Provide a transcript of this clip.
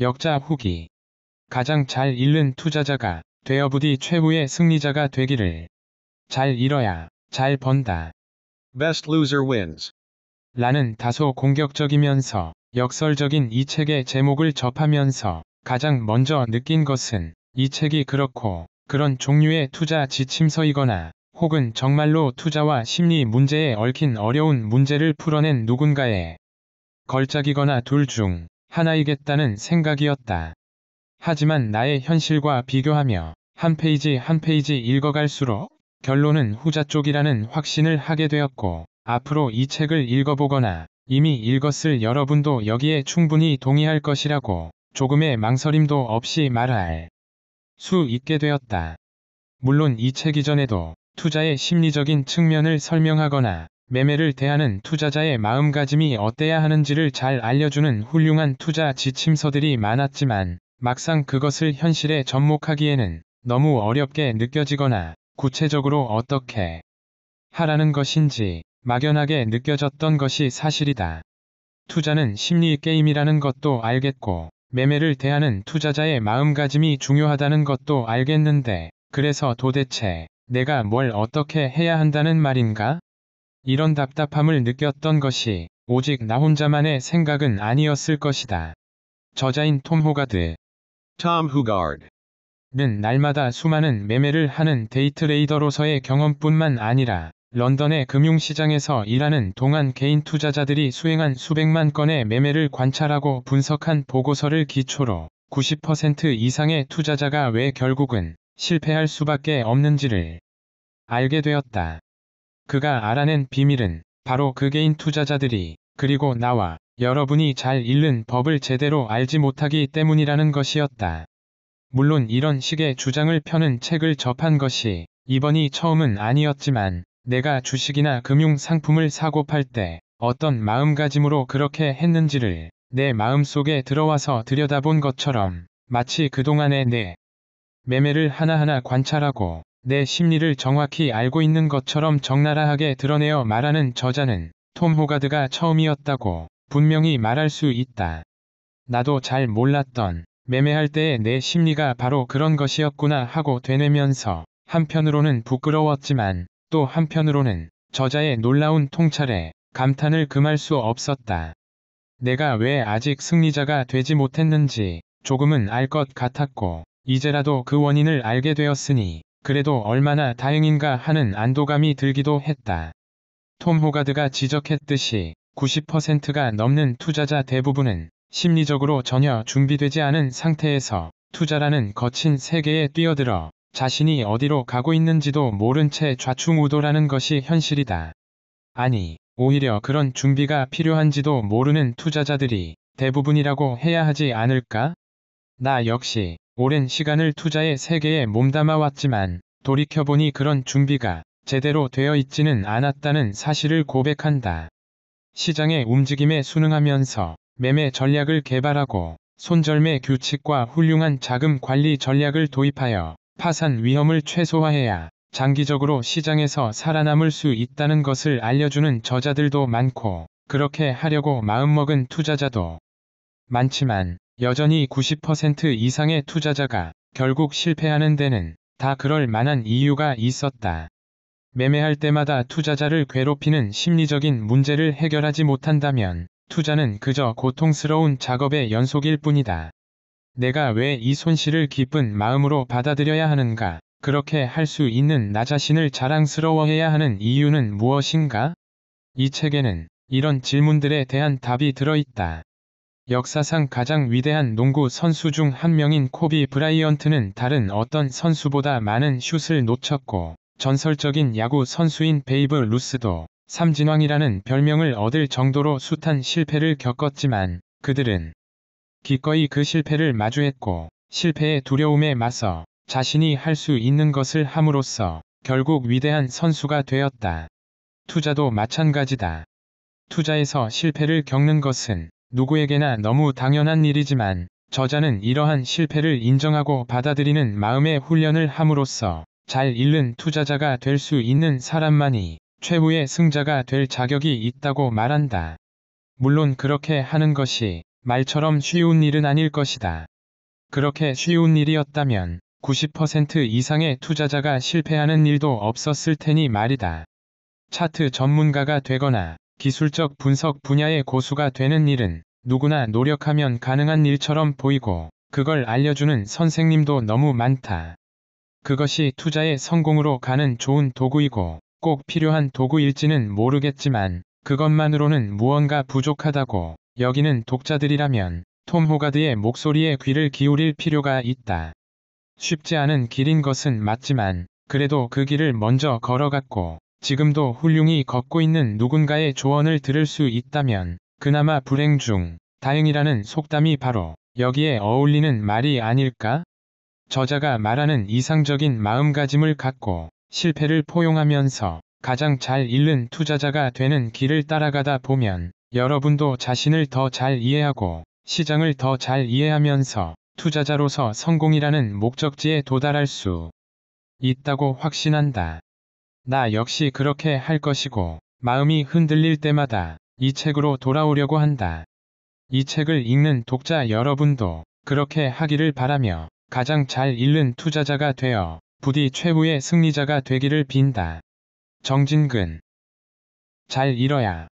역자 후기. 가장 잘 잃는 투자자가 되어 부디 최후의 승리자가 되기를. 잘 잃어야 잘 번다. Best loser wins. 라는 다소 공격적이면서 역설적인 이 책의 제목을 접하면서 가장 먼저 느낀 것은 이 책이 그렇고 그런 종류의 투자 지침서이거나 혹은 정말로 투자와 심리 문제에 얽힌 어려운 문제를 풀어낸 누군가의 걸작이거나 둘 중 하나이겠다는 생각이었다. 하지만 나의 현실과 비교하며 한 페이지 한 페이지 읽어갈수록 결론은 후자 쪽이라는 확신을 하게 되었고, 앞으로 이 책을 읽어보거나 이미 읽었을 여러분도 여기에 충분히 동의할 것이라고 조금의 망설임도 없이 말할 수 있게 되었다. 물론 이 책 이전에도 투자의 심리적인 측면을 설명하거나 매매를 대하는 투자자의 마음가짐이 어때야 하는지를 잘 알려주는 훌륭한 투자 지침서들이 많았지만 막상 그것을 현실에 접목하기에는 너무 어렵게 느껴지거나 구체적으로 어떻게 하라는 것인지 막연하게 느껴졌던 것이 사실이다. 투자는 심리 게임이라는 것도 알겠고 매매를 대하는 투자자의 마음가짐이 중요하다는 것도 알겠는데 그래서 도대체 내가 뭘 어떻게 해야 한다는 말인가? 이런 답답함을 느꼈던 것이 오직 나 혼자만의 생각은 아니었을 것이다. 저자인 톰 호가드 Tom Hugard. 는 날마다 수많은 매매를 하는 데이트레이더로서의 경험뿐만 아니라 런던의 금융시장에서 일하는 동안 개인 투자자들이 수행한 수백만 건의 매매를 관찰하고 분석한 보고서를 기초로 90% 이상의 투자자가 왜 결국은 실패할 수밖에 없는지를 알게 되었다. 그가 알아낸 비밀은 바로 그 개인 투자자들이 그리고 나와 여러분이 잘 읽는 법을 제대로 알지 못하기 때문이라는 것이었다. 물론 이런 식의 주장을 펴는 책을 접한 것이 이번이 처음은 아니었지만 내가 주식이나 금융 상품을 사고 팔 때 어떤 마음가짐으로 그렇게 했는지를 내 마음속에 들어와서 들여다본 것처럼 마치 그동안의 내 매매를 하나하나 관찰하고 내 심리를 정확히 알고 있는 것처럼 적나라하게 드러내어 말하는 저자는 톰 호가드가 처음이었다고 분명히 말할 수 있다. 나도 잘 몰랐던 매매할 때의 내 심리가 바로 그런 것이었구나 하고 되뇌면서 한편으로는 부끄러웠지만 또 한편으로는 저자의 놀라운 통찰에 감탄을 금할 수 없었다. 내가 왜 아직 승리자가 되지 못했는지 조금은 알 것 같았고 이제라도 그 원인을 알게 되었으니 그래도 얼마나 다행인가 하는 안도감이 들기도 했다. 톰 호가드가 지적했듯이 90%가 넘는 투자자 대부분은 심리적으로 전혀 준비되지 않은 상태에서 투자라는 거친 세계에 뛰어들어 자신이 어디로 가고 있는지도 모른 채 좌충우돌하는 것이 현실이다. 아니, 오히려 그런 준비가 필요한지도 모르는 투자자들이 대부분이라고 해야 하지 않을까? 나 역시 오랜 시간을 투자의 세계에 몸담아 왔지만 돌이켜보니 그런 준비가 제대로 되어 있지는 않았다는 사실을 고백한다. 시장의 움직임에 순응하면서 매매 전략을 개발하고 손절매 규칙과 훌륭한 자금 관리 전략을 도입하여 파산 위험을 최소화해야 장기적으로 시장에서 살아남을 수 있다는 것을 알려주는 저자들도 많고 그렇게 하려고 마음먹은 투자자도 많지만 여전히 90% 이상의 투자자가 결국 실패하는 데는 다 그럴 만한 이유가 있었다. 매매할 때마다 투자자를 괴롭히는 심리적인 문제를 해결하지 못한다면 투자는 그저 고통스러운 작업의 연속일 뿐이다. 내가 왜 이 손실을 기쁜 마음으로 받아들여야 하는가? 그렇게 할 수 있는 나 자신을 자랑스러워해야 하는 이유는 무엇인가? 이 책에는 이런 질문들에 대한 답이 들어있다. 역사상 가장 위대한 농구 선수 중 한 명인 코비 브라이언트는 다른 어떤 선수보다 많은 슛을 놓쳤고 전설적인 야구 선수인 베이브 루스도 삼진왕이라는 별명을 얻을 정도로 숱한 실패를 겪었지만 그들은 기꺼이 그 실패를 마주했고 실패의 두려움에 맞서 자신이 할 수 있는 것을 함으로써 결국 위대한 선수가 되었다. 투자도 마찬가지다. 투자에서 실패를 겪는 것은 누구에게나 너무 당연한 일이지만 저자는 이러한 실패를 인정하고 받아들이는 마음의 훈련을 함으로써 잘 읽는 투자자가 될 수 있는 사람만이 최후의 승자가 될 자격이 있다고 말한다. 물론 그렇게 하는 것이 말처럼 쉬운 일은 아닐 것이다. 그렇게 쉬운 일이었다면 90% 이상의 투자자가 실패하는 일도 없었을 테니 말이다. 차트 전문가가 되거나 기술적 분석 분야의 고수가 되는 일은 누구나 노력하면 가능한 일처럼 보이고 그걸 알려주는 선생님도 너무 많다. 그것이 투자의 성공으로 가는 좋은 도구이고 꼭 필요한 도구일지는 모르겠지만 그것만으로는 무언가 부족하다고 여기는 독자들이라면 톰 호가드의 목소리에 귀를 기울일 필요가 있다. 쉽지 않은 길인 것은 맞지만 그래도 그 길을 먼저 걸어갔고 지금도 훌륭히 걷고 있는 누군가의 조언을 들을 수 있다면 그나마 불행 중 다행이라는 속담이 바로 여기에 어울리는 말이 아닐까? 저자가 말하는 이상적인 마음가짐을 갖고 실패를 포용하면서 가장 잘 잃는 투자자가 되는 길을 따라가다 보면 여러분도 자신을 더 잘 이해하고 시장을 더 잘 이해하면서 투자자로서 성공이라는 목적지에 도달할 수 있다고 확신한다. 나 역시 그렇게 할 것이고 마음이 흔들릴 때마다 이 책으로 돌아오려고 한다. 이 책을 읽는 독자 여러분도 그렇게 하기를 바라며 가장 잘 읽는 투자자가 되어 부디 최후의 승리자가 되기를 빈다. 정진근. 잘 읽어야